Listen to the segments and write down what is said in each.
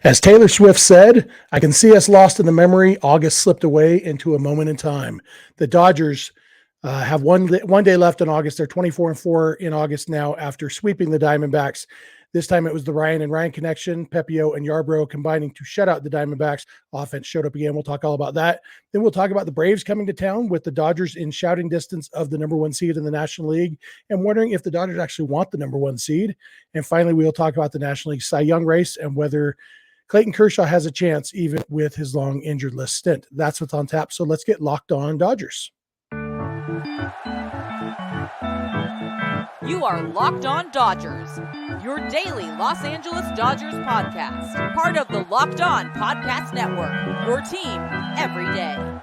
As Taylor Swift said, I can see us lost in the memory. August slipped away into a moment in time. The Dodgers have one day left in August. They're 24-4 in August now after sweeping the Diamondbacks. This time it was the Ryan and Ryan connection, Pepiot and Yarbrough combining to shut out the Diamondbacks. Offense showed up again. We'll talk all about that. Then we'll talk about the Braves coming to town with the Dodgers in shouting distance of the number one seed in the National League and wondering if the Dodgers actually want the number one seed. And finally, we'll talk about the National League Cy Young race and whether Clayton Kershaw has a chance even with his long injured list stint. That's what's on tap. So let's get locked on Dodgers. You are Locked On Dodgers, your daily Los Angeles Dodgers podcast. Part of the Locked On Podcast Network, your team every day.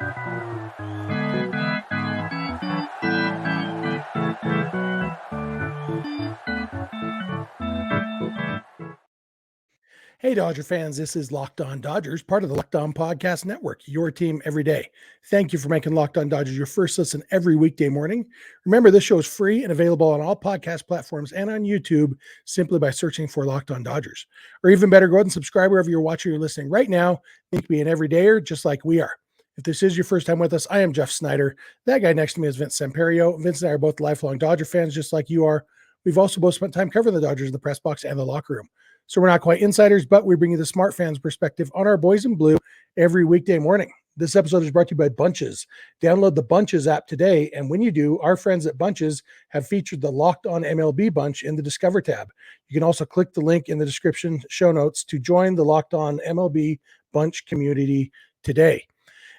Hey, Dodger fans, this is Locked On Dodgers, part of the Locked On Podcast Network, your team every day. Thank you for making Locked On Dodgers your first listen every weekday morning. Remember, this show is free and available on all podcast platforms and on YouTube simply by searching for Locked On Dodgers. Or even better, go ahead and subscribe wherever you're watching or listening right now. You can be an everydayer just like we are. If this is your first time with us, I am Jeff Snider. That guy next to me is Vince Samperio. Vince and I are both lifelong Dodger fans just like you are. We've also both spent time covering the Dodgers in the press box and the locker room. So we're not quite insiders, but we bring you the smart fans perspective on our boys in blue every weekday morning. This episode is brought to you by Bunches. Download the Bunches app today. And when you do, our friends at Bunches have featured the Locked On MLB Bunch in the Discover tab. You can also click the link in the description show notes to join the Locked On MLB Bunch community today.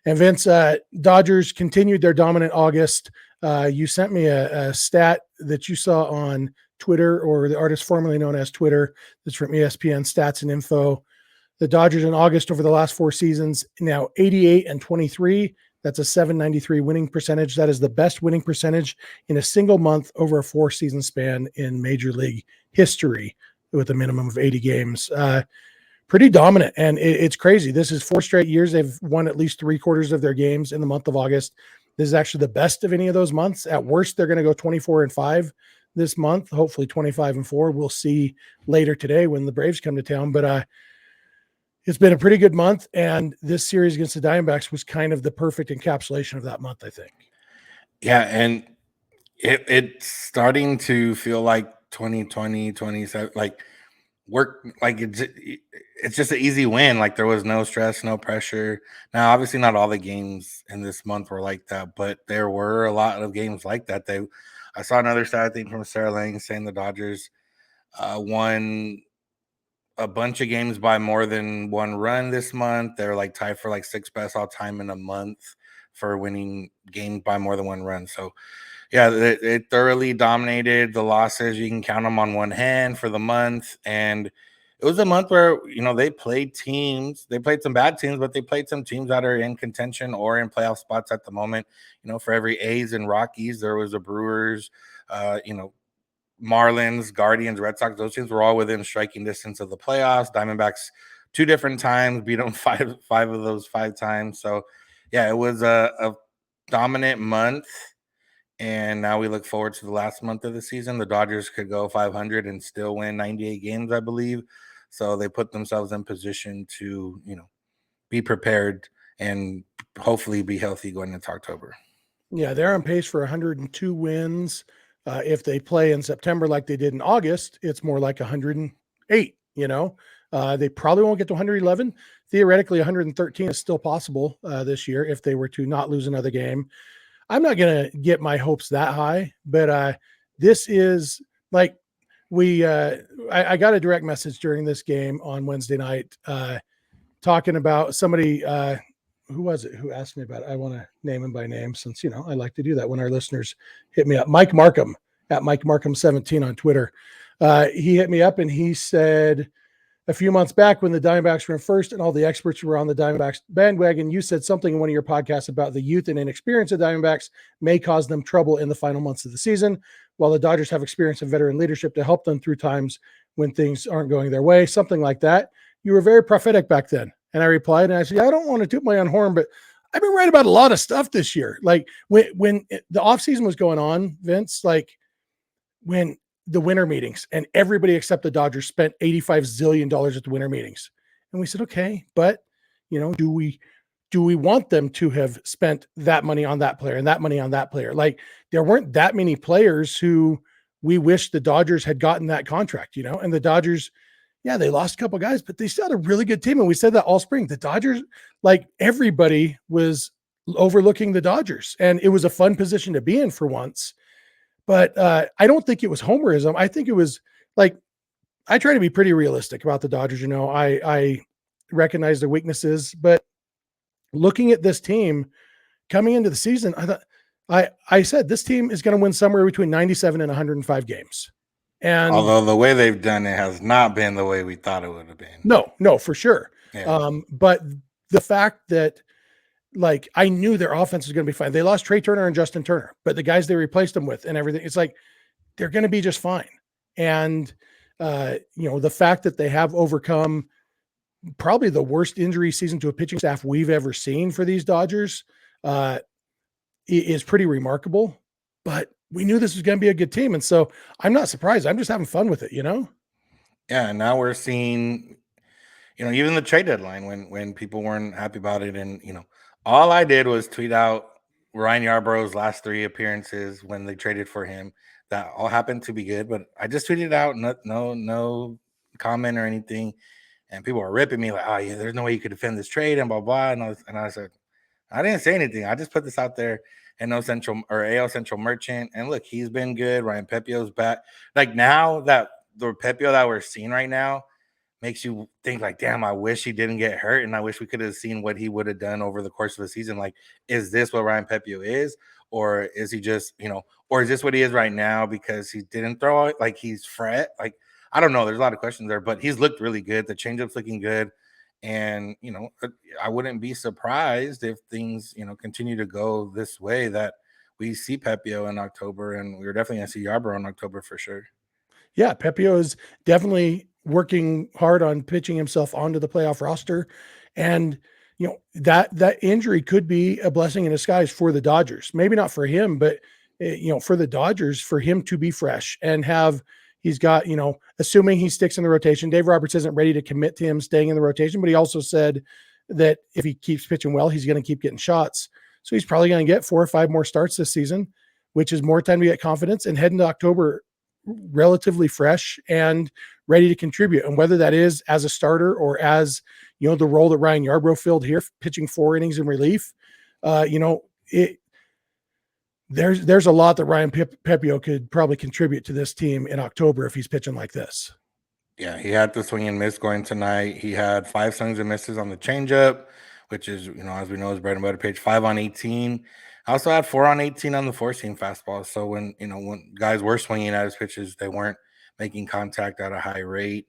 And Vince, Dodgers continued their dominant August. You sent me a stat that you saw on Twitter, or the artist formerly known as Twitter. That's from ESPN Stats and Info. The Dodgers in August over the last four seasons, now 88-23. That's a .793 winning percentage. That is the best winning percentage in a single month over a four-season span in Major League history with a minimum of 80 games. Pretty dominant, and it's crazy. This is 4 straight years they've won at least 3/4 of their games in the month of August. This is actually the best of any of those months. At worst, they're going to go 24-5 this month, hopefully 25-4. We'll see later today when the Braves come to town, but it's been a pretty good month, and this series against the Diamondbacks was kind of the perfect encapsulation of that month, I think. Yeah, and it's starting to feel like 2020, 27, like work, like it's just an easy win. Like there was no stress, no pressure. Now, obviously not all the games in this month were like that, but there were a lot of games like that. I saw another stat thing from Sarah Lang saying the Dodgers won a bunch of games by more than one run this month. They're like tied for like 6th best all time in a month for winning games by more than one run. So, yeah, it thoroughly dominated the losses. You can count them on one hand for the month. And it was a month where, they played teams. They played some bad teams, but they played some teams that are in contention or in playoff spots at the moment. For every A's and Rockies, there was a Brewers, Marlins, Guardians, Red Sox. Those teams were all within striking distance of the playoffs. Diamondbacks 2 different times, beat them five of those 5 times. So, yeah, it was a dominant month. And now we look forward to the last month of the season. The Dodgers could go 500 and still win 98 games, I believe. So they put themselves in position to, be prepared and hopefully be healthy going into October. Yeah, they're on pace for 102 wins. If they play in September like they did in August, it's more like 108, They probably won't get to 111. Theoretically, 113 is still possible this year if they were to not lose another game. I'm not going to get my hopes that high, but this is like I got a direct message during this game on Wednesday night talking about somebody, who was it who asked me about it? I want to name him by name since, I like to do that when our listeners hit me up. Mike Markham at Mike Markham 17 on Twitter. He hit me up and he said, a few months back when the Diamondbacks were in first and all the experts were on the Diamondbacks bandwagon, you said something in one of your podcasts about the youth and inexperience of Diamondbacks may cause them trouble in the final months of the season, while the Dodgers have experience and veteran leadership to help them through times when things aren't going their way, something like that. You were very prophetic back then. And I replied, and I said, I don't want to toot my own horn, but I've been right about a lot of stuff this year. Like when the offseason was going on, Vince, like when the winter meetings and everybody except the Dodgers spent $85 zillion at the winter meetings. And we said, okay, but do we want them to have spent that money on that player and that money on that player? Like, there weren't that many players who we wish the Dodgers had gotten that contract, and the Dodgers, yeah, they lost a couple guys, but they still had a really good team. And we said that all spring. The Dodgers, like, everybody was overlooking the Dodgers, and it was a fun position to be in for once. But I don't think it was homerism. I think it was like, I try to be pretty realistic about the Dodgers. I recognize their weaknesses, but looking at this team coming into the season, I said this team is going to win somewhere between 97 and 105 games. And although the way they've done it has not been the way we thought it would have been. No, for sure. Yeah. But the fact that, like, I knew their offense was going to be fine. They lost Trey Turner and Justin Turner, but the guys they replaced them with and everything, it's like, they're going to be just fine. And, the fact that they have overcome probably the worst injury season to a pitching staff we've ever seen for these Dodgers is pretty remarkable. But we knew this was going to be a good team. And so I'm not surprised. I'm just having fun with it, Yeah. And now we're seeing, even the trade deadline when people weren't happy about it. And, all I did was tweet out Ryan Yarbrough's last 3 appearances when they traded for him. That all happened to be good, but I just tweeted out no comment or anything. And people were ripping me like, oh yeah, there's no way you could defend this trade and blah, blah. And I said, I didn't say anything. I just put this out there. And no Central or AL Central Merchant. And look, he's been good. Ryan Pepio's back. Like, now that the Pepio that we're seeing right now makes you think like, damn, I wish he didn't get hurt. And I wish we could have seen what he would have done over the course of the season. Like, is this what Ryan Pepio is? Or is he just, or is this what he is right now because he didn't throw it? Like, he's fret. Like, I don't know. There's a lot of questions there, but he's looked really good. The changeup's looking good. And, I wouldn't be surprised if things, continue to go this way, that we see Pepio in October, and we're definitely going to see Yarbrough in October for sure. Yeah, Pepio is definitely working hard on pitching himself onto the playoff roster. And, that injury could be a blessing in disguise for the Dodgers. Maybe not for him, but, for the Dodgers, for him to be fresh and have – he's got, assuming he sticks in the rotation. Dave Roberts isn't ready to commit to him staying in the rotation, but he also said that if he keeps pitching well, he's going to keep getting shots. So he's probably going to get 4 or 5 more starts this season, which is more time to get confidence and head into October relatively fresh and ready to contribute. And whether that is as a starter or as, the role that Ryan Yarbrough filled here, pitching 4 innings in relief, there's a lot that Ryan Pepio could probably contribute to this team in October if he's pitching like this. Yeah, he had the swing and miss going tonight. He had 5 swings and misses on the changeup, which is, as we know, is bread and butter pitch. 5 on 18. I also had 4 on 18 on the 4-seam fastball. So when guys were swinging at his pitches, they weren't making contact at a high rate.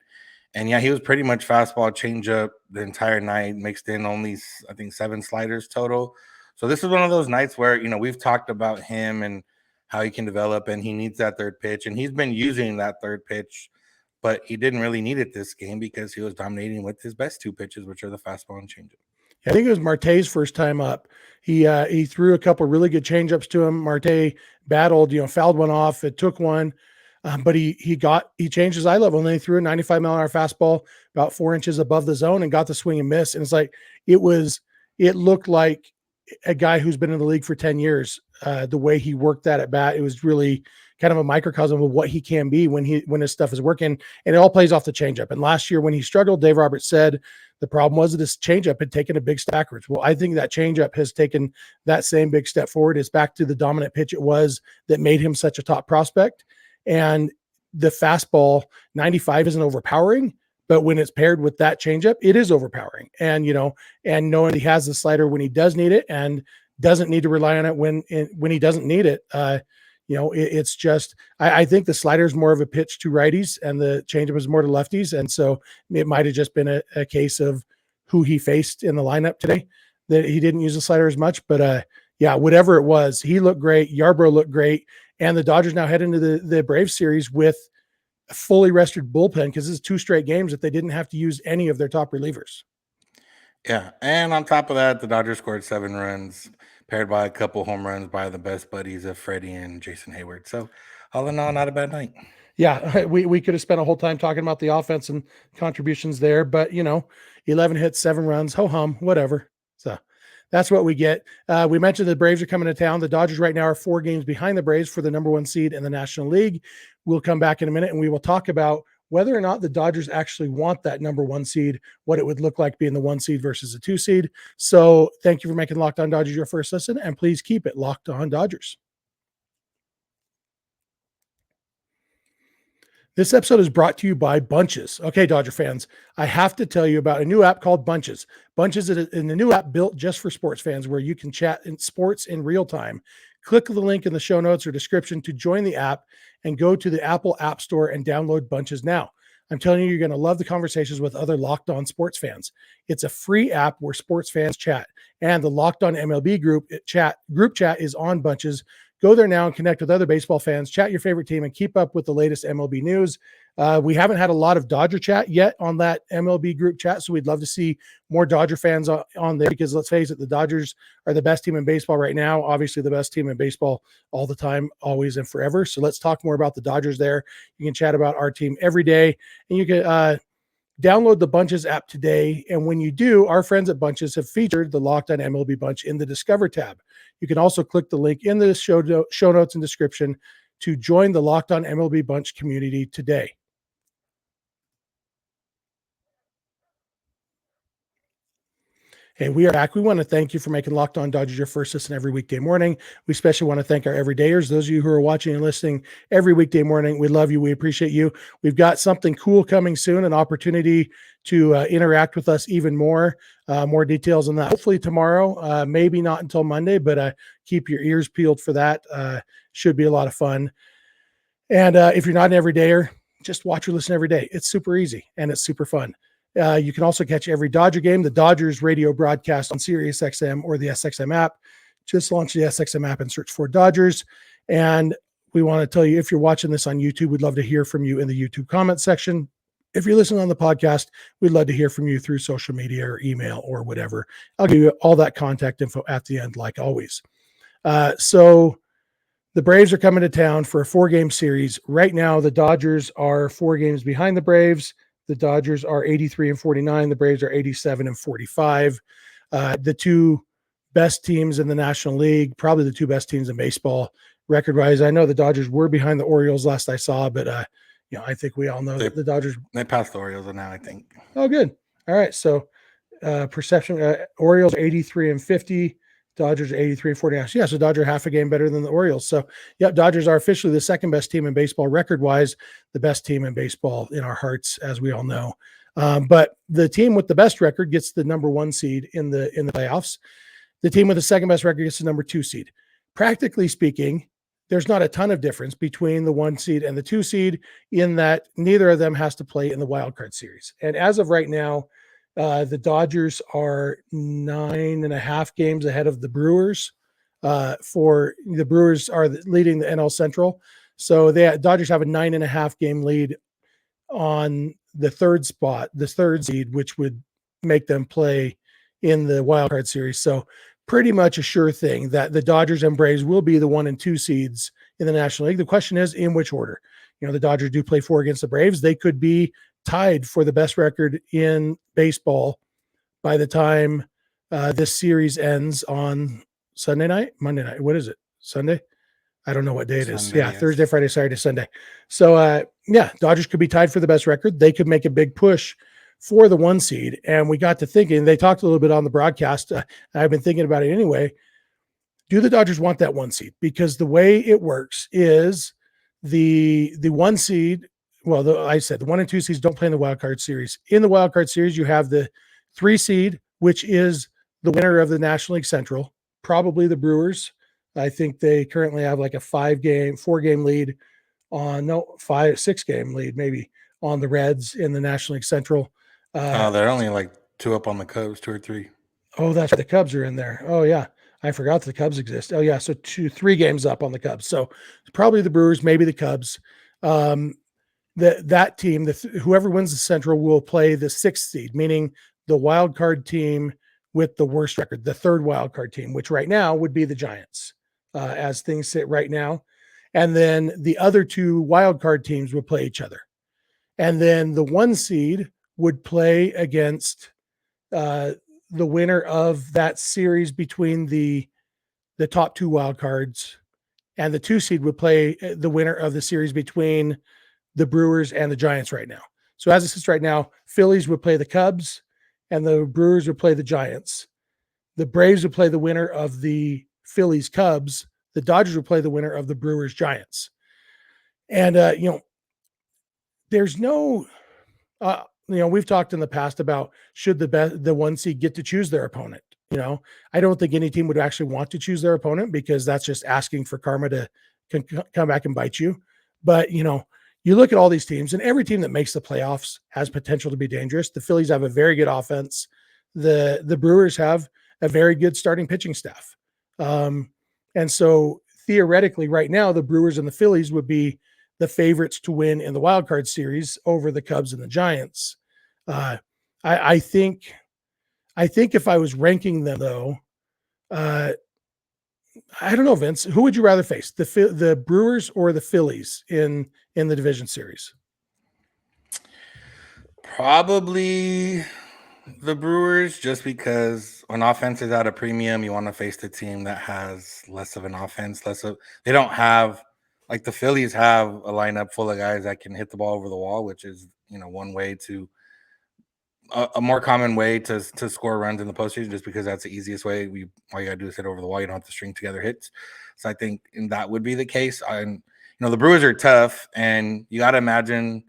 And yeah, he was pretty much fastball, changeup the entire night, mixed in only, I think, 7 sliders total. So this is one of those nights where, we've talked about him and how he can develop, and he needs that third pitch. And he's been using that third pitch, but he didn't really need it this game because he was dominating with his best 2 pitches, which are the fastball and changeup. I think it was Marte's first time up. He threw a couple really good changeups to him. Marte battled, fouled one off. It took one, but he changed his eye level, and then he threw a 95-mile-an-hour fastball about 4 inches above the zone and got the swing and miss. And it's like, it looked like a guy who's been in the league for 10 years, the way he worked that at bat. It was really kind of a microcosm of what he can be when his stuff is working, and it all plays off the changeup. And last year when he struggled, Dave Roberts said the problem was that his changeup had taken a big step backwards. Well, I think that changeup has taken that same big step forward. It's back to the dominant pitch it was that made him such a top prospect. And the fastball 95 isn't overpowering, but when it's paired with that changeup, it is overpowering. And, and knowing he has the slider when he does need it and doesn't need to rely on it when he doesn't need it, it's just, I think the slider is more of a pitch to righties and the changeup is more to lefties. And so it might've just been a case of who he faced in the lineup today that he didn't use the slider as much, but whatever it was, he looked great. Yarbrough looked great. And the Dodgers now head into the Braves series with a fully rested bullpen, because this is 2 straight games that they didn't have to use any of their top relievers. Yeah, and on top of that, the Dodgers scored 7 runs, paired by a couple home runs by the best buddies of Freddie and Jason Hayward. So all in all, not a bad night. Yeah, we could have spent a whole time talking about the offense and contributions there, but 11 hits, 7 runs, ho hum, whatever. So that's what we get. We mentioned the Braves are coming to town. The Dodgers right now are 4 games behind the Braves for the number 1 seed in the National League. We'll come back in a minute and we will talk about whether or not the Dodgers actually want that number 1 seed, what it would look like being the 1 seed versus the 2 seed. So thank you for making Locked On Dodgers your first listen, and please keep it Locked On Dodgers. This episode is brought to you by Bunches. Okay, Dodger fans, I have to tell you about a new app called Bunches. Bunches is a new app built just for sports fans where you can chat in sports in real time. Click the link in the show notes or description to join the app and go to the Apple App Store and download Bunches now. I'm telling you, you're going to love the conversations with other Locked On sports fans. It's a free app where sports fans chat, and the Locked On MLB group chat is on Bunches. Go there now and connect with other baseball fans, chat your favorite team, and keep up with the latest MLB news. We haven't had a lot of Dodger chat yet on that MLB group chat, so we'd love to see more Dodger fans on there because let's face it, the Dodgers are the best team in baseball right now, obviously the best team in baseball all the time, always and forever. So let's talk more about the Dodgers there. You can chat about our team every day, and you can download the Bunches app today. And when you do, our friends at Bunches have featured the Locked On MLB Bunch in the Discover tab. You can also click the link in the show notes and description to join the Locked On MLB Bunch community today. Hey, we are back. We want to thank you for making Locked On Dodgers your first listen every weekday morning. We especially want to thank our everydayers, those of you who are watching and listening every weekday morning. We love you. We appreciate you. We've got something cool coming soon, an opportunity to interact with us even more. More details on that. Hopefully tomorrow, maybe not until Monday, but keep your ears peeled for that. Should be a lot of fun. And if you're not an everydayer, just watch or listen every day. It's super easy and it's super fun. You can also catch every Dodger game, the Dodgers radio broadcast on Sirius XM or the SXM app. Just launch the SXM app and search for Dodgers. And we want to tell you, if you're watching this on YouTube, we'd love to hear from you in the YouTube comment section. If you're listening on the podcast, we'd love to hear from you through social media or email or whatever. I'll give you all that contact info at the end, like always. So the Braves are coming to town for a 4-game series. Right now, the Dodgers are 4 games behind the Braves. The Dodgers are 83 and 49. The Braves are 87 and 45. The 2 best teams in the National League, probably the 2 best teams in baseball record-wise. I know the Dodgers were behind the Orioles last I saw, but I think we all know that the Dodgers. They passed the Orioles now, I think. Oh, good. All right. So perception, Orioles are 83 and 50. Dodgers are 83 and 49. Yeah, so Dodgers are half a game better than the Orioles. So, yeah, Dodgers are officially the second best team in baseball record-wise, the best team in baseball in our hearts, as we all know. But the team with the best record gets the number 1 seed in the playoffs. The team with the second best record gets the number 2 seed. Practically speaking, there's not a ton of difference between the 1 seed and the 2 seed in that neither of them has to play in the wild card series. And as of right now, the Dodgers are 9.5 games ahead of the Brewers. For the Brewers are leading the NL Central. So Dodgers have a 9.5 game lead on the 3rd spot, the 3rd seed, which would make them play in the wild card series. So pretty much a sure thing that the Dodgers and Braves will be the 1 and 2 seeds in the National League. The question is in which order. The Dodgers do play 4 against the Braves. They could be tied for the best record in baseball by the time this series ends on Monday night. What is it? Sunday? I don't know what day it is. Yeah, yes. Thursday, Friday, Saturday, Sunday. So, Dodgers could be tied for the best record. They could make a big push for the 1 seed. And we got to thinking, they talked a little bit on the broadcast. I've been thinking about it anyway. Do the Dodgers want that 1 seed? Because the way it works is the 1 seed, I said the 1 and 2 seeds don't play in the wild card series. In the wild card series, you have the 3 seed, which is the winner of the National League Central, probably the Brewers. I think they currently have like a 4-game lead on 6 game lead maybe on the Reds in the National League Central. They're only like 2 up on the Cubs, 2 or 3. Oh, that's right. The Cubs are in there. Oh yeah. I forgot the Cubs exist. Oh yeah. So 3 games up on the Cubs. So probably the Brewers, maybe the Cubs. That team, whoever wins the Central will play the 6th seed, meaning the wild card team with the worst record, the 3rd wild card team, which right now would be the Giants, as things sit right now. And then the other two wild card teams would play each other. And then the 1 seed would play against the winner of that series between the top 2 wild cards, and the 2 seed would play the winner of the series between the Brewers and the Giants right now. So as it sits right now, Phillies would play the Cubs and the Brewers would play the Giants. The Braves would play the winner of the Phillies Cubs. The Dodgers would play the winner of the Brewers Giants. And, there's no, we've talked in the past about should the 1 seed get to choose their opponent. I don't think any team would actually want to choose their opponent because that's just asking for karma to come back and bite you. But, you look at all these teams, and every team that makes the playoffs has potential to be dangerous. The Phillies have a very good offense. The Brewers have a very good starting pitching staff. And so theoretically right now, the Brewers and the Phillies would be the favorites to win in the wild card series over the Cubs and the Giants. I think if I was ranking them though, I don't know, Vince, who would you rather face, the Brewers or the Phillies in the division series? Probably the Brewers, just because when offense is at a premium, you want to face the team that has less of an offense, they don't have, like the Phillies have a lineup full of guys that can hit the ball over the wall, which is, one way to a more common way to score runs in the postseason, just because that's the easiest way. All you gotta do is hit over the wall. You don't have to string together hits. So I think that would be the case. And the Brewers are tough, and you got to imagine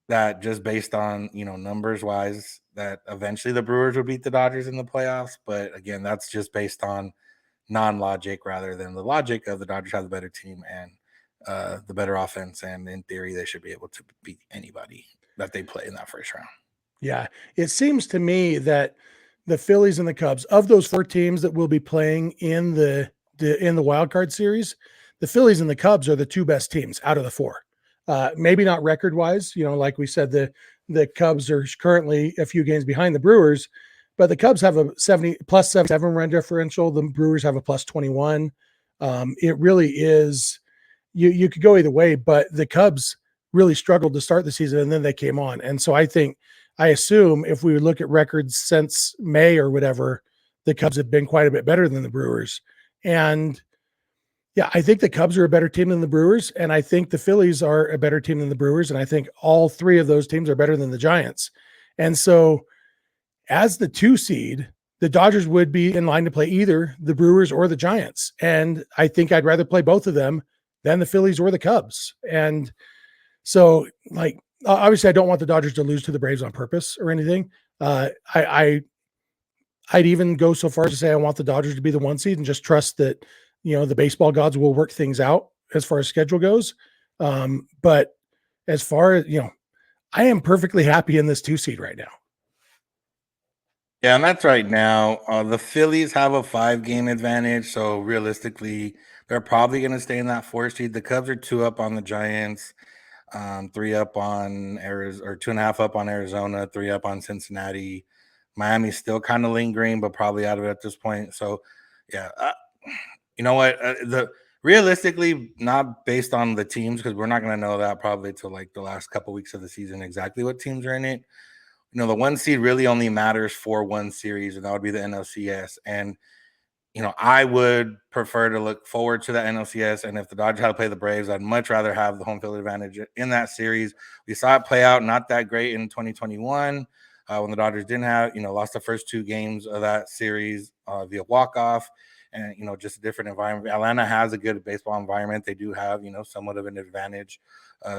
that just based on numbers wise, that eventually the Brewers would beat the Dodgers in the playoffs. But again, that's just based on non-logic rather than the logic of the Dodgers have the better team and the better offense, and in theory they should be able to beat anybody that they play in that first round. Yeah, it seems to me that the Phillies and the Cubs, of those 4 teams that will be playing in the wild card series, the Phillies and the Cubs are the 2 best teams out of the 4. Maybe not record wise, like we said, the Cubs are currently a few games behind the Brewers, but the Cubs have a +77 run differential. The Brewers have a +21. It really is, you could go either way, but the Cubs really struggled to start the season and then they came on. And so I assume if we would look at records since May or whatever, the Cubs have been quite a bit better than the Brewers. And yeah, I think the Cubs are a better team than the Brewers. And I think the Phillies are a better team than the Brewers. And I think all 3 of those teams are better than the Giants. And so as the 2 seed, the Dodgers would be in line to play either the Brewers or the Giants. And I think I'd rather play both of them than the Phillies or the Cubs. And so obviously I don't want the Dodgers to lose to the Braves on purpose or anything. I'd even go so far as to say I want the Dodgers to be the 1 seed and just trust that, the baseball gods will work things out as far as schedule goes. But as far as, I am perfectly happy in this 2 seed right now. Yeah, and that's right now. The Phillies have a 5-game advantage, so realistically, they're probably going to stay in that 4 seed. The Cubs are 2 up on the Giants. 3 up on Arizona, or 2.5 up on Arizona, 3 up on Cincinnati. Miami's still kind of lingering, but probably out of it at this point. So, yeah, you know what? Realistically, not based on the teams, because we're not going to know that probably till like the last couple weeks of the season exactly what teams are in it. The 1 seed really only matters for 1 series, and that would be the NLCS. And I would prefer to look forward to that NLCS. And if the Dodgers had to play the Braves, I'd much rather have the home field advantage in that series. We saw it play out not that great in 2021 when the Dodgers didn't have, lost the first 2 games of that series via walk-off, and, just a different environment. Atlanta has a good baseball environment. They do have, somewhat of an advantage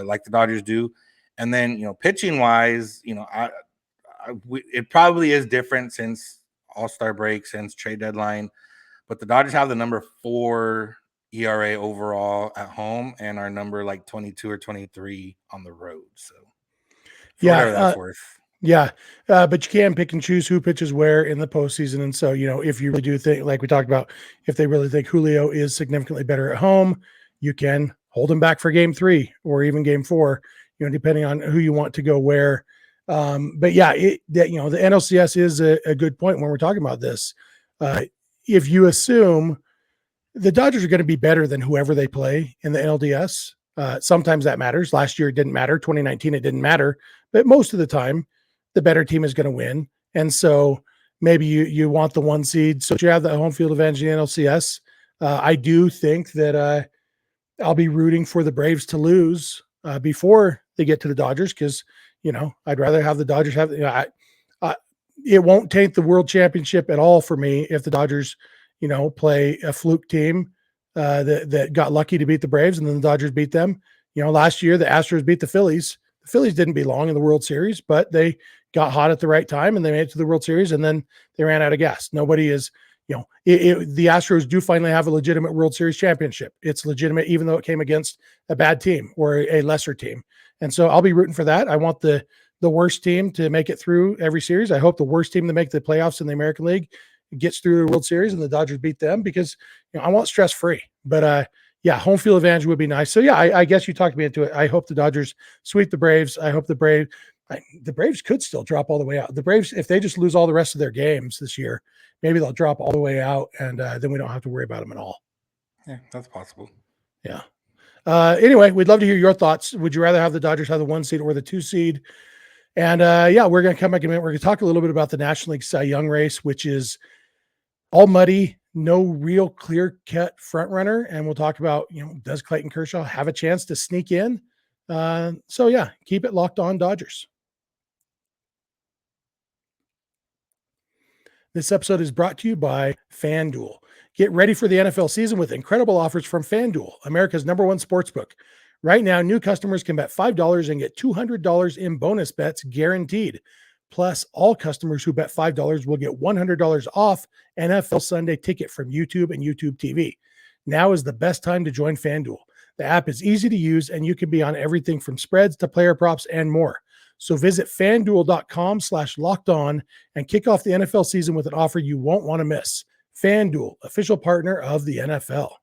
like the Dodgers do. And then, pitching-wise, it probably is different since All-Star break, since trade deadline. But the Dodgers have the number 4 ERA overall at home and are number 22 or 23 on the road. So, whatever that's worth. Yeah, but you can pick and choose who pitches where in the postseason. And so, if you really do think, like we talked about, if they really think Julio is significantly better at home, you can hold him back for game 3 or even game 4, depending on who you want to go where. But yeah, the NLCS is a good point when we're talking about this. If you assume the Dodgers are going to be better than whoever they play in the NLDS. Sometimes that matters. Last year it didn't matter. 2019 it didn't matter. But most of the time, the better team is going to win. And so maybe you want the 1 seed. So you have the home field advantage in the NLCS. I do think that I'll be rooting for the Braves to lose before they get to the Dodgers because, I'd rather have the Dodgers have it won't taint the world championship at all for me if the Dodgers, play a fluke team that got lucky to beat the Braves and then the Dodgers beat them. Last year the Astros beat the Phillies. The Phillies didn't belong in the World Series, but they got hot at the right time and they made it to the World Series and then they ran out of gas. Nobody is, the Astros do finally have a legitimate World Series championship. It's legitimate, even though it came against a bad team or a lesser team. And so I'll be rooting for that. I want the worst team to make it through every series. I hope the worst team to make the playoffs in the American League gets through the World Series and the Dodgers beat them because I want stress-free. But home field advantage would be nice. So I guess you talked me into it. I hope the Dodgers sweep the Braves. I hope the Braves could still drop all the way out. The Braves, if they just lose all the rest of their games this year, maybe they'll drop all the way out and then we don't have to worry about them at all. Yeah, that's possible. Yeah. Anyway, we'd love to hear your thoughts. Would you rather have the Dodgers have the 1 seed or the 2 seed? And we're going to come back in a minute. We're going to talk a little bit about the National League Cy Young race, which is all muddy, no real clear-cut front runner. And we'll talk about, does Clayton Kershaw have a chance to sneak in? Keep it locked on Dodgers. This episode is brought to you by FanDuel. Get ready for the NFL season with incredible offers from FanDuel, America's #1 sportsbook. Right now, new customers can bet $5 and get $200 in bonus bets guaranteed. Plus, all customers who bet $5 will get $100 off NFL Sunday Ticket from YouTube and YouTube TV. Now is the best time to join FanDuel. The app is easy to use, and you can be on everything from spreads to player props and more. So visit FanDuel.com/lockedon and kick off the NFL season with an offer you won't want to miss. FanDuel, official partner of the NFL.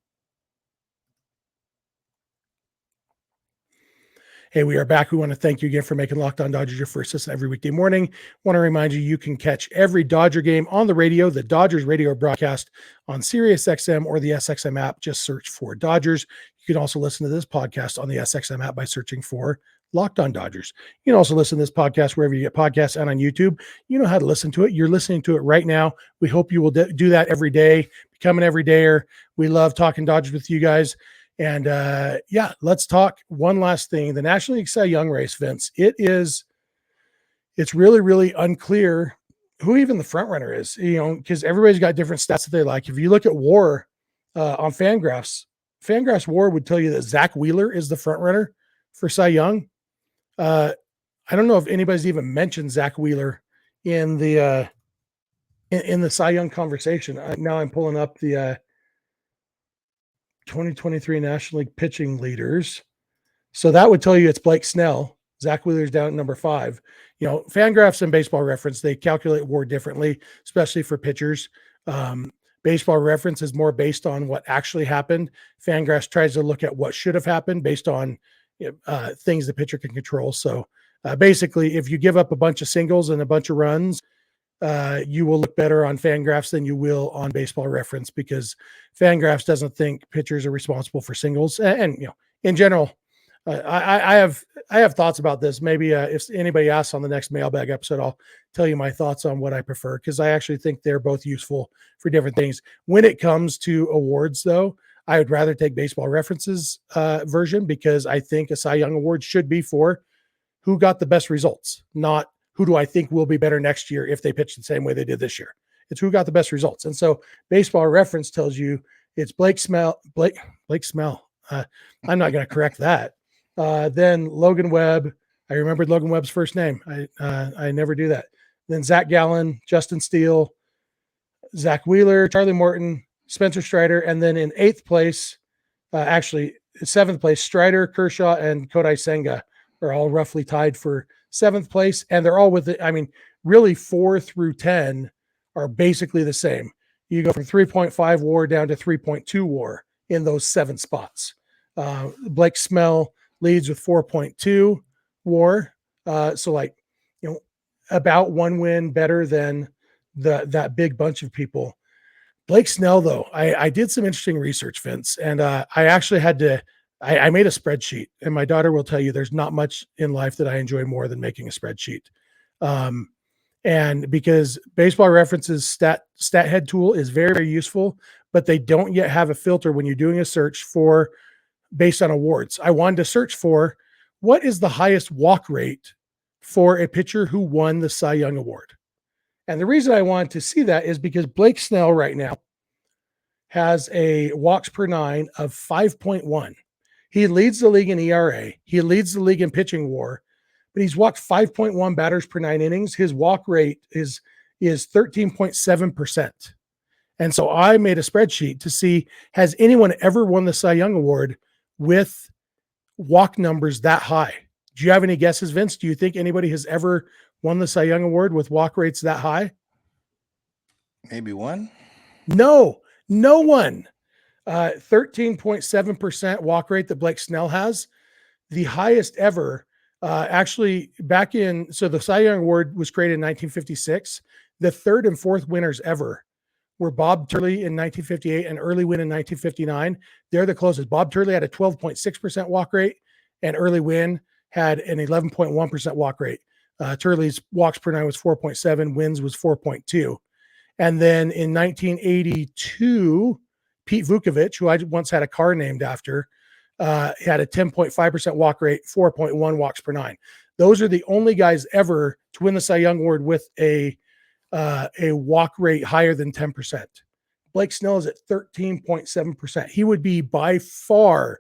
Hey, we are back. We want to thank you again for making Locked On Dodgers your first listen every weekday morning. Want to remind you, you can catch every Dodger game on the radio, the Dodgers radio broadcast on SiriusXM or the SXM app. Just search for Dodgers. You can also listen to this podcast on the SXM app by searching for Locked On Dodgers. You can also listen to this podcast wherever you get podcasts and on YouTube. You know how to listen to it. You're listening to it right now. We hope you will do that every day. Become an everydayer. We love talking Dodgers with you guys. And let's talk one last thing. The National League Cy Young race, Vince. It's really, really unclear who even the front runner is, because everybody's got different stats that they like. If you look at WAR on Fangraphs WAR would tell you that Zach Wheeler is the front runner for Cy Young. I don't know if anybody's even mentioned Zach Wheeler in the Cy Young conversation. Now I'm pulling up the 2023 National League pitching leaders. So that would tell you it's Blake Snell. Zach Wheeler's down at number 5. Fangraphs and Baseball Reference, they calculate WAR differently, especially for pitchers. Baseball Reference is more based on what actually happened. Fangraphs tries to look at what should have happened based on things the pitcher can control. So basically, if you give up a bunch of singles and a bunch of runs, you will look better on Fangraphs than you will on Baseball Reference because Fangraphs doesn't think pitchers are responsible for singles. And in general, I have thoughts about this. Maybe if anybody asks on the next mailbag episode, I'll tell you my thoughts on what I prefer because I actually think they're both useful for different things. When it comes to awards, though, I would rather take Baseball Reference's version because I think a Cy Young Award should be for who got the best results, not who do I think will be better next year if they pitch the same way they did this year. It's who got the best results. And so Baseball Reference tells you it's Blake Smell. I'm not going to correct that. Then Logan Webb. I remembered Logan Webb's first name. I never do that. Then Zach Gallen, Justin Steele, Zach Wheeler, Charlie Morton, Spencer Strider. And then in 8th place, 7th place, Strider, Kershaw, and Kodai Senga are all roughly tied for 7th place. And they're all with it. I mean, really 4 through 10 are basically the same. You go from 3.5 WAR down to 3.2 WAR in those 7 spots. Blake Snell leads with 4.2 WAR. About 1 win better than that big bunch of people. Blake Snell, though, I did some interesting research, Vince, and I actually had to. I made a spreadsheet, and my daughter will tell you there's not much in life that I enjoy more than making a spreadsheet. And because Baseball Reference's stat head tool is very, very useful, but they don't yet have a filter when you're doing a search for based on awards. I wanted to search for what is the highest walk rate for a pitcher who won the Cy Young Award. And the reason I wanted to see that is because Blake Snell right now has a walks per nine of 5.1. He leads the league in ERA. He leads the league in pitching WAR, but he's walked 5.1 batters per 9 innings. His walk rate is 13.7%. And so I made a spreadsheet to see, has anyone ever won the Cy Young Award with walk numbers that high? Do you have any guesses, Vince? Do you think anybody has ever won the Cy Young Award with walk rates that high? Maybe one. No one. 13.7% walk rate that Blake Snell has, the highest ever. Actually, back in, so the Cy Young Award was created in 1956. The third and fourth winners ever were Bob Turley in 1958 and Early Wynn in 1959. They're the closest. Bob Turley had a 12.6% walk rate, and Early Wynn had an 11.1% walk rate. Turley's walks per nine was 4.7, Wynn's was 4.2. And then in 1982, Pete Vukovich, who I once had a car named after, had a 10.5% walk rate, 4.1 walks per nine. Those are the only guys ever to win the Cy Young Award with a walk rate higher than 10%. Blake Snell is at 13.7%. He would be by far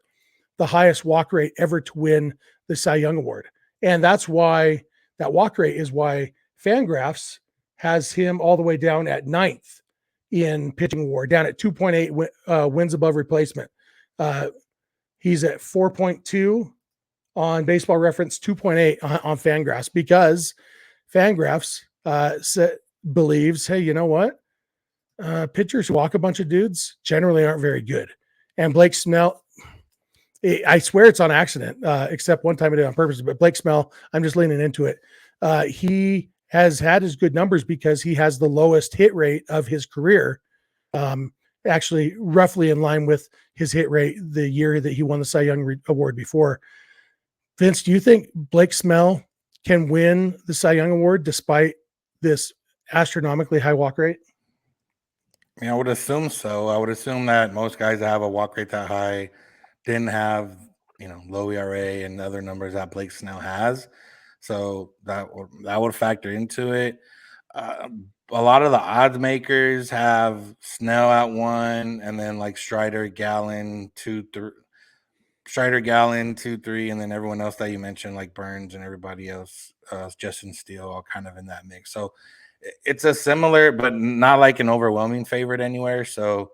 the highest walk rate ever to win the Cy Young Award. And that's why that walk rate is why Fangraphs has him all the way down at 9th in pitching WAR, down at 2.8 wins above replacement. He's at 4.2 on Baseball Reference, 2.8 on Fangraphs, because Fangraphs believes, hey, you know what? Pitchers who walk a bunch of dudes generally aren't very good. And Blake Snell, I swear it's on accident, except one time I did it on purpose, but Blake Snell, I'm just leaning into it. He has had his good numbers because he has the lowest hit rate of his career, actually roughly in line with his hit rate the year that he won the Cy Young Award before. Vince, do you think Blake Snell can win the Cy Young Award despite this astronomically high walk rate? I mean, I would assume so. I would assume that most guys that have a walk rate that high didn't have, low ERA and other numbers that Blake Snell has. So that would factor into it. A lot of the odds makers have Snell at 1, and then like Strider, Gallen, 2, 3. Strider, Gallen, 2, 3, and then everyone else that you mentioned, like Burns and everybody else, Justin Steele, all kind of in that mix. So it's a similar, but not like an overwhelming favorite anywhere. So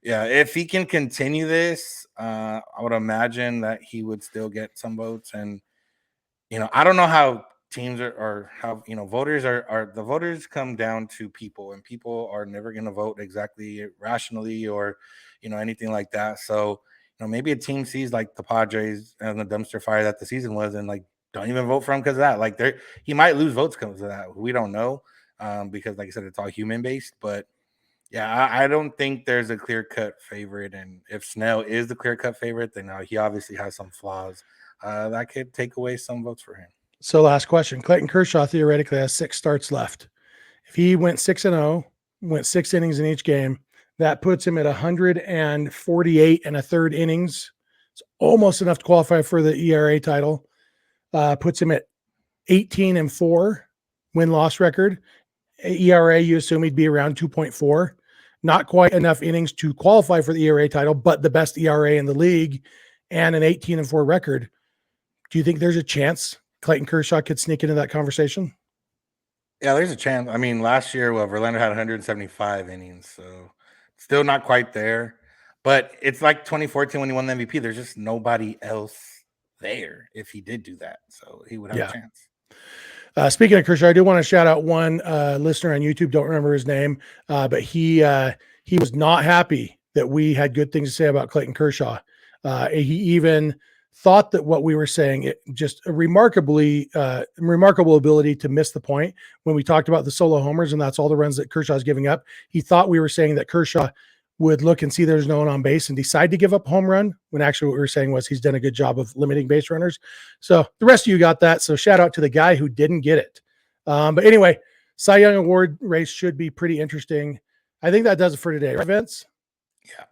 yeah, if he can continue this, I would imagine that he would still get some votes. And I don't know how teams are, or how voters are. The voters come down to people, and people are never going to vote exactly rationally or anything like that. So maybe a team sees like the Padres and the dumpster fire that the season was, and like don't even vote for him because of that. Like he might lose votes because of that. We don't know, because like I said, it's all human based. But yeah, I don't think there's a clear cut favorite. And if Snell is the clear cut favorite, then he obviously has some flaws that could take away some votes for him. So last question. Clayton Kershaw theoretically has 6 starts left. If he went 6-0, went 6 innings in each game, that puts him at 148 and a third innings. It's almost enough to qualify for the ERA title. Puts him at 18-4 win-loss record. ERA, you assume he'd be around 2.4. Not quite enough innings to qualify for the ERA title, but the best ERA in the league and an 18-4 record. Do you think there's a chance Clayton Kershaw could sneak into that conversation? Yeah, there's a chance. I mean, last year, Verlander had 175 innings, so still not quite there. But it's like 2014 when he won the MVP. There's just nobody else there if he did do that. So he would have a chance. Speaking of Kershaw, I do want to shout out one listener on YouTube. Don't remember his name, but he was not happy that we had good things to say about Clayton Kershaw. He even thought that what we were saying, it just a remarkable ability to miss the point when we talked about the solo homers, and that's all the runs that Kershaw's giving up. He thought we were saying that Kershaw would look and see there's no one on base and decide to give up a home run, when actually what we were saying was he's done a good job of limiting base runners. So the rest of you got that. So shout out to the guy who didn't get it. But anyway, Cy Young Award race should be pretty interesting. I think that does it for today, right, Vince? Yeah.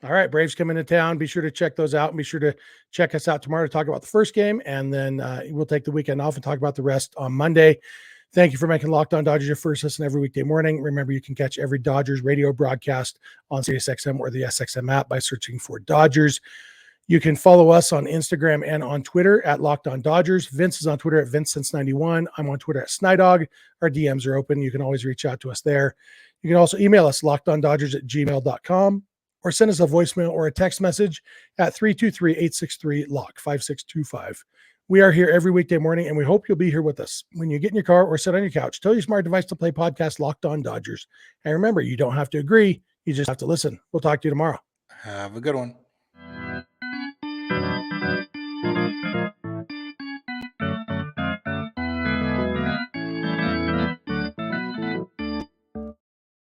All right, Braves coming to town. Be sure to check those out, and be sure to check us out tomorrow to talk about the first game, and then we'll take the weekend off and talk about the rest on Monday. Thank you for making Locked On Dodgers your first listen every weekday morning. Remember, you can catch every Dodgers radio broadcast on SiriusXM or the SXM app by searching for Dodgers. You can follow us on Instagram and on Twitter at Locked On Dodgers. Vince is on Twitter at VinceSense91. I'm on Twitter at Snydog. Our DMs are open. You can always reach out to us there. You can also email us, lockedondodgers@gmail.com, or send us a voicemail or a text message at 323-863-LOCK, 5625. We are here every weekday morning, and we hope you'll be here with us. When you get in your car or sit on your couch, tell your smart device to play podcast Locked On Dodgers. And remember, you don't have to agree. You just have to listen. We'll talk to you tomorrow. Have a good one.